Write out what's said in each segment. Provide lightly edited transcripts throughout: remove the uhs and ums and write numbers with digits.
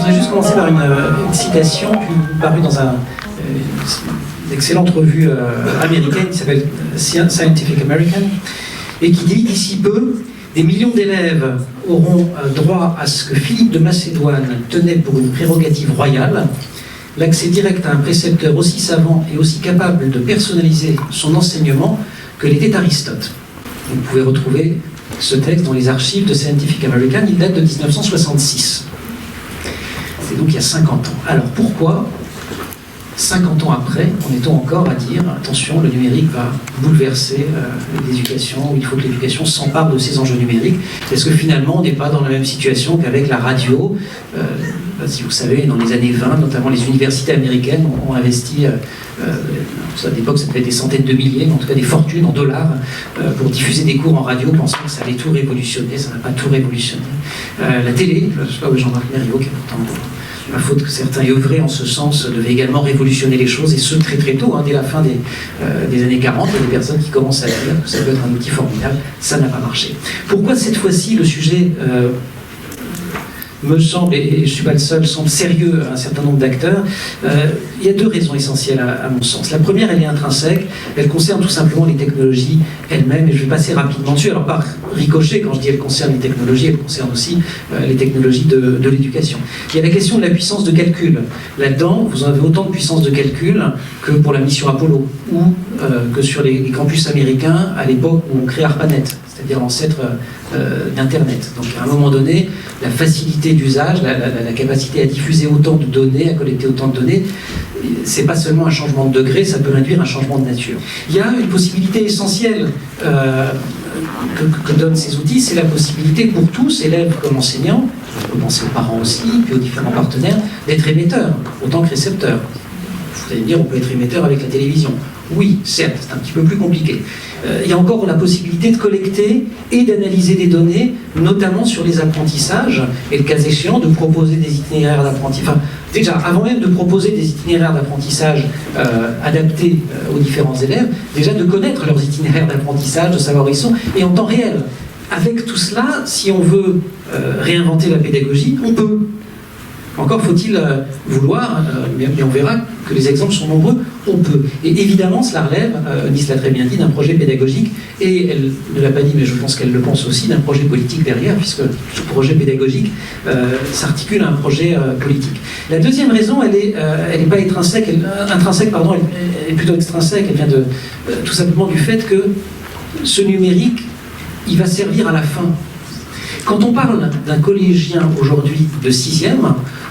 voudrais juste commencer par une citation parue dans une excellente revue américaine qui s'appelle Scientific American et qui dit: d'ici peu, des millions d'élèves auront droit à ce que Philippe de Macédoine tenait pour une prérogative royale, l'accès direct à un précepteur aussi savant et aussi capable de personnaliser son enseignement que l'était Aristote. Vous pouvez retrouver ce texte dans les archives de Scientific American, il date de 1966. C'est donc il y a 50 ans. Alors pourquoi, 50 ans après, en est-on encore à dire attention, le numérique va bouleverser l'éducation, il faut que l'éducation s'empare de ces enjeux numériques? Est-ce que finalement on n'est pas dans la même situation qu'avec la radio? Si vous savez, dans les années 20, notamment les universités américaines ont investi, à l'époque ça devait être des centaines de milliers, mais en tout cas des fortunes en dollars, pour diffuser des cours en radio, pensant que ça allait tout révolutionner. Ça n'a pas tout révolutionné. La télé, je ne sais pas, Jean-Marc Mériot, qui est pourtant, à faute que certains y œuvraient en ce sens, devait également révolutionner les choses, et ce très très tôt, dès la fin des années 40, il y a des personnes qui commencent à dire que ça peut être un outil formidable. Ça n'a pas marché. Pourquoi cette fois-ci le sujet me semble, et je ne suis pas le seul, semble sérieux à un certain nombre d'acteurs? Il y a deux raisons essentielles à mon sens. La première, elle est intrinsèque, elle concerne tout simplement les technologies elles-mêmes, et je vais passer rapidement dessus. Alors par ricochet, quand je dis elle concerne les technologies, elle concerne aussi les technologies de l'éducation. Il y a la question de la puissance de calcul. Là-dedans, vous en avez autant de puissance de calcul que pour la mission Apollo, ou que sur les campus américains à l'époque où on crée ARPANET, c'est-à-dire l'ancêtre d'Internet. Donc à un moment donné, la facilité d'usage, la capacité à diffuser autant de données, à collecter autant de données, c'est pas seulement un changement de degré, ça peut induire un changement de nature. Il y a une possibilité essentielle que donnent ces outils, c'est la possibilité pour tous, élèves comme enseignants, on peut penser aux parents aussi, puis aux différents partenaires, d'être émetteurs autant que récepteurs. Vous allez me dire, on peut être émetteur avec la télévision. Oui, certes, c'est un petit peu plus compliqué. Il y a encore la possibilité de collecter et d'analyser des données, notamment sur les apprentissages, et le cas échéant, de proposer des itinéraires d'apprentissage. Enfin, déjà, avant même de proposer des itinéraires d'apprentissage adaptés aux différents élèves, déjà de connaître leurs itinéraires d'apprentissage, de savoir où ils sont, et en temps réel. Avec tout cela, si on veut réinventer la pédagogie, on peut. Encore faut-il vouloir, mais on verra que les exemples sont nombreux, on peut. Et évidemment, cela relève, Nice l'a très bien dit, d'un projet pédagogique, et elle ne l'a pas dit, mais je pense qu'elle le pense aussi, d'un projet politique derrière, puisque ce projet pédagogique s'articule à un projet politique. La deuxième raison, elle n'est pas intrinsèque, elle est plutôt extrinsèque, elle vient tout simplement du fait que ce numérique, il va servir à la fin. Quand on parle d'un collégien aujourd'hui de 6e,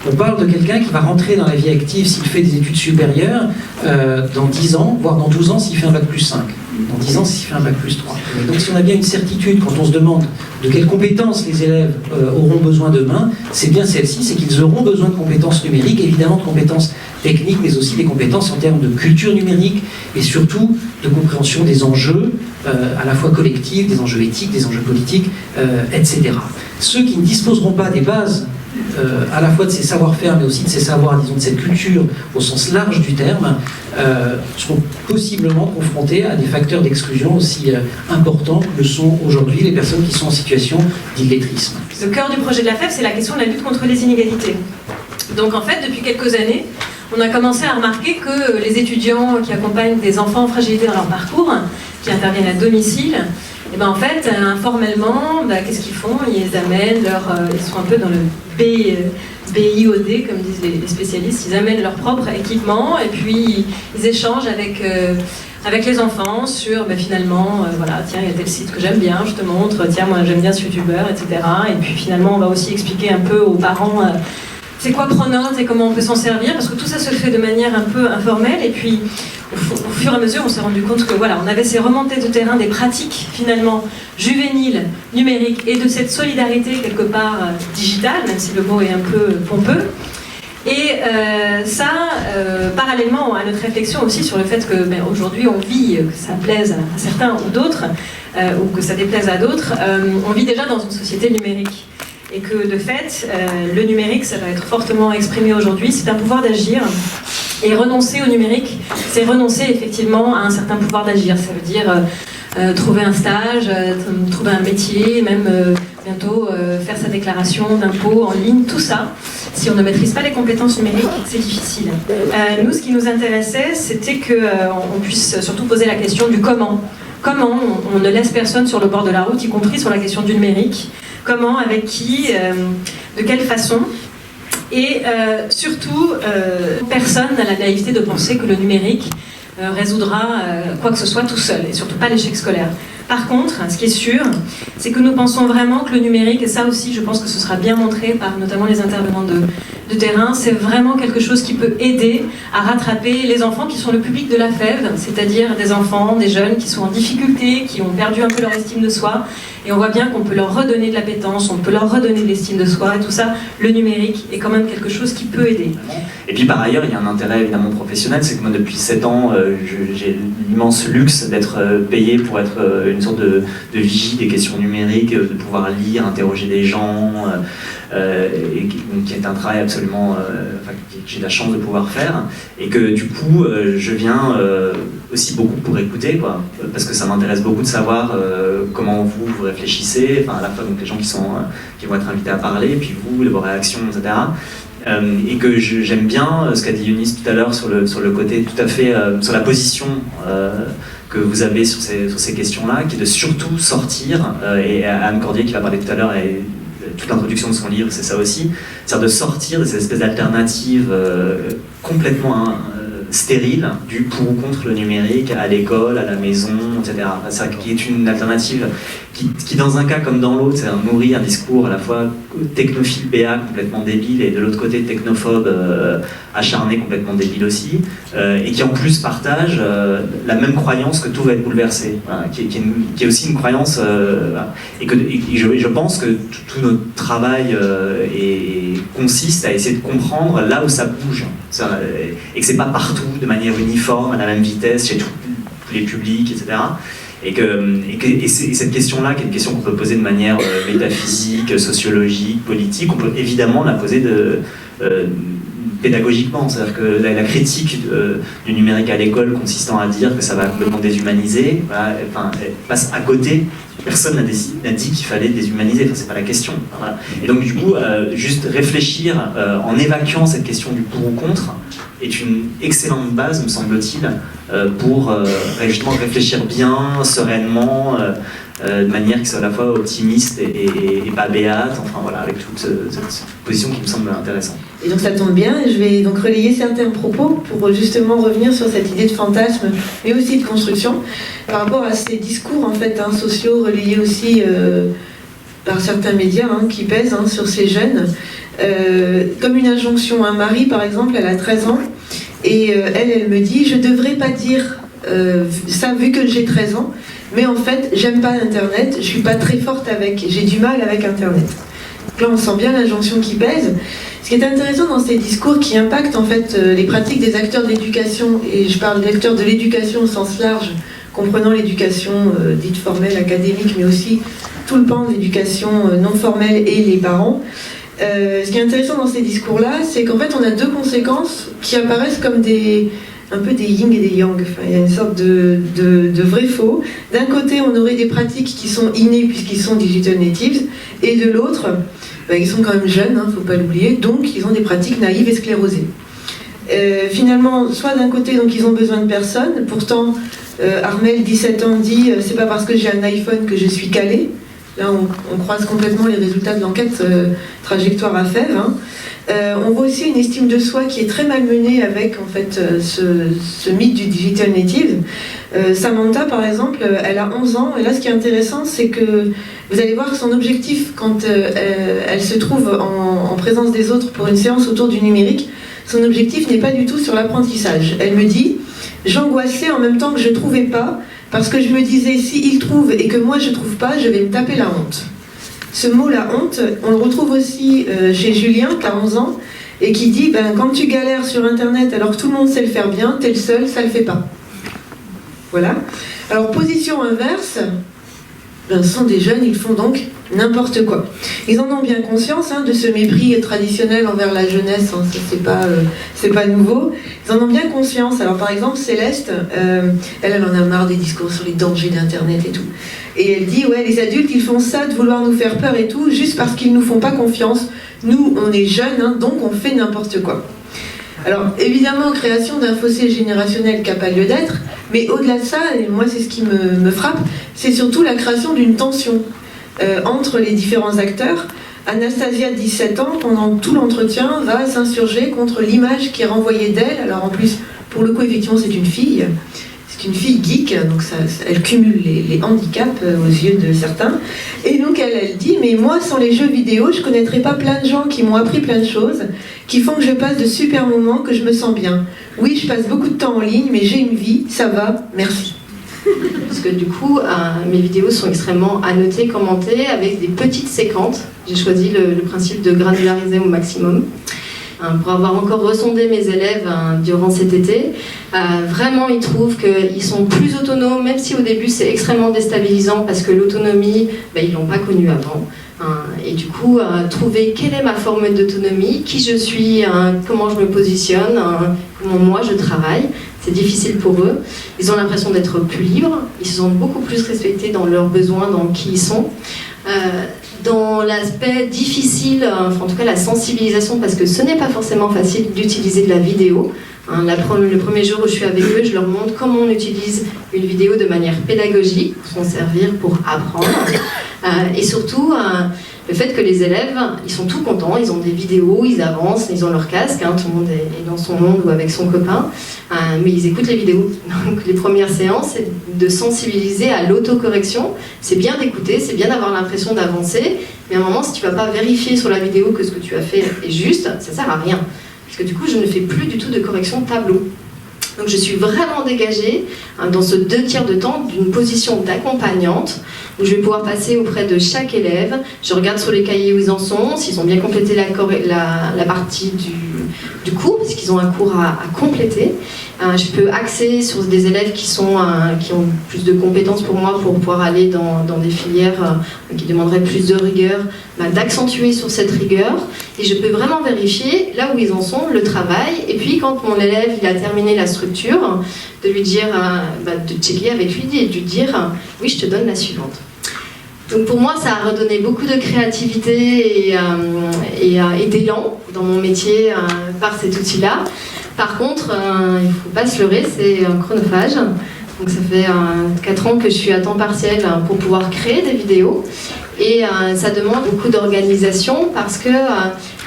on parle de quelqu'un qui va rentrer dans la vie active s'il fait des études supérieures dans 10 ans, voire dans 12 ans s'il fait un bac plus 5, dans 10 ans s'il fait un bac plus 3. Et donc si on a bien une certitude quand on se demande de quelles compétences les élèves auront besoin demain, c'est bien celle-ci, c'est qu'ils auront besoin de compétences numériques, évidemment de compétences techniques, mais aussi des compétences en termes de culture numérique et surtout de compréhension des enjeux à la fois collectifs, des enjeux éthiques, des enjeux politiques, etc. Ceux qui ne disposeront pas des bases à la fois de ces savoir-faire, mais aussi de ces savoirs, disons de cette culture au sens large du terme, seront possiblement confrontés à des facteurs d'exclusion aussi importants que le sont aujourd'hui les personnes qui sont en situation d'illettrisme. Le cœur du projet de la FEF, c'est la question de la lutte contre les inégalités. Donc en fait, depuis quelques années, on a commencé à remarquer que les étudiants qui accompagnent des enfants en fragilité dans leur parcours, qui interviennent à domicile, et ben en fait, informellement, qu'est-ce qu'ils font? Ils amènent ils sont un peu dans le BIOD, comme disent les spécialistes, ils amènent leur propre équipement et puis ils échangent avec les enfants sur, finalement, voilà, tiens, il y a tel site que j'aime bien, je te montre, tiens, moi j'aime bien ce youtubeur, etc. Et puis finalement, on va aussi expliquer un peu aux parents c'est quoi Pronote et comment on peut s'en servir, parce que tout ça se fait de manière un peu informelle, et puis au fur et à mesure on s'est rendu compte que voilà, on avait ces remontées de terrain, des pratiques finalement juvéniles, numériques, et de cette solidarité quelque part digitale, même si le mot est un peu pompeux. Et parallèlement à notre réflexion aussi sur le fait que aujourd'hui on vit, que ça plaise à certains ou d'autres, ou que ça déplaise à d'autres, on vit déjà dans une société numérique. Et que de fait, le numérique, ça va être fortement exprimé aujourd'hui, c'est un pouvoir d'agir. Et renoncer au numérique, c'est renoncer effectivement à un certain pouvoir d'agir. Ça veut dire trouver un stage, trouver un métier, même bientôt faire sa déclaration d'impôt en ligne, tout ça, si on ne maîtrise pas les compétences numériques, c'est difficile. Nous, ce qui nous intéressait, c'était qu'on puisse surtout poser la question du comment. Comment on ne laisse personne sur le bord de la route, y compris sur la question du numérique. Comment, avec qui, de quelle façon. Et surtout, personne n'a la naïveté de penser que le numérique résoudra quoi que ce soit tout seul, et surtout pas l'échec scolaire. Par contre, ce qui est sûr, c'est que nous pensons vraiment que le numérique, et ça aussi je pense que ce sera bien montré par notamment les intervenants de terrain, c'est vraiment quelque chose qui peut aider à rattraper les enfants qui sont le public de la FEV, c'est-à-dire des enfants, des jeunes qui sont en difficulté, qui ont perdu un peu leur estime de soi, et on voit bien qu'on peut leur redonner de l'appétence, on peut leur redonner de l'estime de soi, et tout ça, le numérique est quand même quelque chose qui peut aider. Et puis par ailleurs, il y a un intérêt évidemment professionnel, c'est que moi depuis 7 ans, j'ai l'immense luxe d'être payé pour être une sorte de vigie des questions numériques, de pouvoir lire, interroger des gens, et qui est un travail absolument, que j'ai la chance de pouvoir faire, et que du coup, je viens aussi beaucoup pour écouter, quoi, parce que ça m'intéresse beaucoup de savoir comment vous réfléchissez, enfin à la fois donc les gens qui vont être invités à parler, et puis vous, vos réactions, etc. Et que j'aime bien ce qu'a dit Eunice tout à l'heure sur le côté tout à fait, sur la position que vous avez sur ces questions-là, qui est de surtout sortir, et Anne Cordier qui va parler tout à l'heure, et toute l'introduction de son livre, c'est ça aussi, c'est-à-dire de sortir de ces espèces d'alternatives complètement stériles du pour ou contre le numérique à l'école, à la maison, etc. C'est-à-dire qui est une alternative qui dans un cas comme dans l'autre, c'est nourrit un discours à la fois technophile BA complètement débile et de l'autre côté technophobe acharné complètement débile aussi, et qui en plus partage la même croyance que tout va être bouleversé, voilà, qui est aussi une croyance, et je pense que tout notre travail consiste à essayer de comprendre là où ça bouge, et que c'est pas partout de manière uniforme, à la même vitesse, chez tous les publics, etc. Et cette question-là, qui est une question qu'on peut poser de manière métaphysique, sociologique, politique, on peut évidemment la poser pédagogiquement. C'est-à-dire que la critique du numérique à l'école consistant à dire que ça va complètement déshumaniser, voilà, elle passe à côté. Personne n'a dit qu'il fallait déshumaniser, enfin, c'est pas la question. Voilà. Et donc du coup, juste réfléchir en évacuant cette question du pour ou contre est une excellente base, me semble-t-il, pour justement réfléchir bien, sereinement, de manière qui soit à la fois optimiste et pas béate, enfin voilà, avec toute cette position qui me semble intéressante. Et donc ça tombe bien, je vais donc relayer certains propos pour justement revenir sur cette idée de fantasme, mais aussi de construction, par rapport à ces discours en fait sociaux relayés aussi par certains médias qui pèsent sur ces jeunes, comme une injonction. Marie par exemple, elle a 13 ans, et elle me dit, je devrais pas dire ça vu que j'ai 13 ans, mais en fait j'aime pas Internet, je suis pas très forte avec, j'ai du mal avec Internet. Donc là on sent bien l'injonction qui pèse. Ce qui est intéressant dans ces discours qui impactent en fait les pratiques des acteurs de l'éducation, et je parle d'acteurs de l'éducation au sens large, comprenant l'éducation dite formelle, académique, mais aussi tout le pan de l'éducation non formelle et les parents. Ce qui est intéressant dans ces discours-là, c'est qu'en fait on a deux conséquences qui apparaissent comme un peu des yin et des yang. Enfin, il y a une sorte de vrai-faux. D'un côté, on aurait des pratiques qui sont innées puisqu'ils sont digital natives, et de l'autre, ils sont quand même jeunes, faut pas l'oublier, donc ils ont des pratiques naïves et sclérosées. Finalement, soit d'un côté, donc ils ont besoin de personne, pourtant Armel, 17 ans, dit c'est pas parce que j'ai un iPhone que je suis calé. Là, on croise complètement les résultats de l'enquête Trajectoire à FEV. On voit aussi une estime de soi qui est très malmenée avec en fait ce mythe du digital native. Samantha, par exemple, elle a 11 ans, et là, ce qui est intéressant, c'est que vous allez voir que son objectif, quand elle se trouve en présence des autres pour une séance autour du numérique, son objectif n'est pas du tout sur l'apprentissage. Elle me dit, j'angoissais en même temps que je ne trouvais pas, parce que je me disais, s'il trouve et que moi je ne trouve pas, je vais me taper la honte. Ce mot, la honte, on le retrouve aussi chez Julien, qui a 11 ans, et qui dit, quand tu galères sur Internet alors que tout le monde sait le faire bien, t'es le seul, ça le fait pas. Voilà. Alors, position inverse, ce sont des jeunes, ils font donc n'importe quoi. Ils en ont bien conscience de ce mépris traditionnel envers la jeunesse, ça c'est pas nouveau. Ils en ont bien conscience. Alors par exemple Céleste, elle en a marre des discours sur les dangers d'Internet et tout. Et elle dit ouais, les adultes ils font ça de vouloir nous faire peur et tout, juste parce qu'ils nous font pas confiance. Nous on est jeunes, donc on fait n'importe quoi. Alors évidemment, création d'un fossé générationnel qui n'a pas lieu d'être, mais au-delà de ça, et moi c'est ce qui me frappe, c'est surtout la création d'une tension entre les différents acteurs. Anastasia, 17 ans, pendant tout l'entretien, va s'insurger contre l'image qui est renvoyée d'elle. Alors en plus, pour le coup, effectivement, c'est une fille geek, donc elle cumule les handicaps aux yeux de certains. Et donc elle dit, mais moi, sans les jeux vidéo, je ne connaîtrais pas plein de gens qui m'ont appris plein de choses, qui font que je passe de super moments, que je me sens bien. Oui, je passe beaucoup de temps en ligne, mais j'ai une vie, ça va, merci. Parce que du coup, mes vidéos sont extrêmement annotées, commentées, avec des petites séquences. J'ai choisi le principe de granulariser au maximum. Pour avoir encore ressondé mes élèves durant cet été, vraiment ils trouvent qu'ils sont plus autonomes, même si au début c'est extrêmement déstabilisant parce que l'autonomie, ils ne l'ont pas connue avant. Et du coup, trouver quelle est ma forme d'autonomie, qui je suis, comment je me positionne, comment moi je travaille, c'est difficile pour eux. Ils ont l'impression d'être plus libres, ils se sentent beaucoup plus respectés dans leurs besoins, dans qui ils sont. Dans l'aspect difficile, en tout cas la sensibilisation, parce que ce n'est pas forcément facile d'utiliser de la vidéo. Le premier jour où je suis avec eux, je leur montre comment on utilise une vidéo de manière pédagogique, pour s'en servir, pour apprendre. Et surtout, le fait que les élèves, ils sont tout contents, ils ont des vidéos, ils avancent, ils ont leur casque, tout le monde est dans son monde ou avec son copain, mais ils écoutent les vidéos. Donc les premières séances, c'est de sensibiliser à l'autocorrection. C'est bien d'écouter, c'est bien d'avoir l'impression d'avancer, mais à un moment, si tu ne vas pas vérifier sur la vidéo que ce que tu as fait est juste, ça ne sert à rien. Parce que du coup, je ne fais plus du tout de correction tableau. Donc je suis vraiment dégagée dans ce 2/3 de temps d'une position d'accompagnante où je vais pouvoir passer auprès de chaque élève. Je regarde sur les cahiers où ils en sont, s'ils ont bien complété la partie du cours, parce qu'ils ont un cours à compléter. Je peux axer sur des élèves qui ont plus de compétences pour moi pour pouvoir aller dans des filières qui demanderaient plus de rigueur, d'accentuer sur cette rigueur. Et je peux vraiment vérifier là où ils en sont, le travail. Et puis quand mon élève il a terminé la structure, de lui dire, de checker avec lui et de lui dire oui, je te donne la suivante. Donc pour moi, ça a redonné beaucoup de créativité et d'élan dans mon métier par cet outil-là. Par contre, il ne faut pas se leurrer, c'est chronophage. Donc ça fait 4 ans que je suis à temps partiel pour pouvoir créer des vidéos. Et ça demande beaucoup d'organisation parce que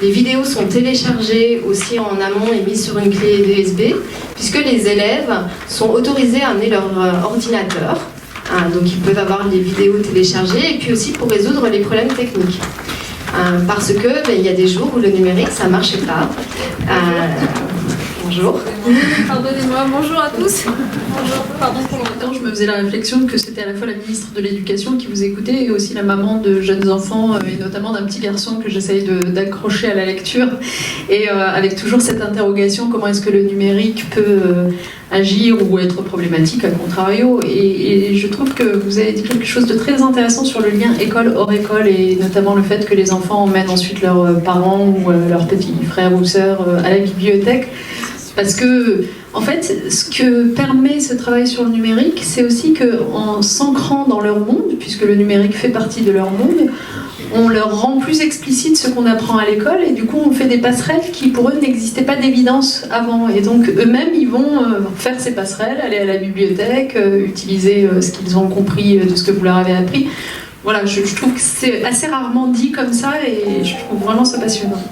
les vidéos sont téléchargées aussi en amont et mises sur une clé USB, puisque les élèves sont autorisés à amener leur ordinateur. Donc ils peuvent avoir les vidéos téléchargées et puis aussi pour résoudre les problèmes techniques. Parce que il y a des jours où le numérique ça ne marchait pas. Bonjour. Pardonnez-moi, bonjour à tous. Bonjour, pardon pour le temps, je me faisais la réflexion que c'était à la fois la ministre de l'Éducation qui vous écoutait et aussi la maman de jeunes enfants et notamment d'un petit garçon que j'essaye d'accrocher à la lecture et avec toujours cette interrogation, comment est-ce que le numérique peut agir ou être problématique à contrario et je trouve que vous avez dit quelque chose de très intéressant sur le lien école hors école et notamment le fait que les enfants emmènent ensuite leurs parents ou leurs petits frères ou sœurs à la bibliothèque. Parce que, en fait, ce que permet ce travail sur le numérique, c'est aussi qu'en s'ancrant dans leur monde, puisque le numérique fait partie de leur monde, on leur rend plus explicite ce qu'on apprend à l'école et du coup on fait des passerelles qui pour eux n'existaient pas d'évidence avant. Et donc eux-mêmes, ils vont faire ces passerelles, aller à la bibliothèque, utiliser ce qu'ils ont compris de ce que vous leur avez appris. Voilà, je trouve que c'est assez rarement dit comme ça et je trouve vraiment ça passionnant.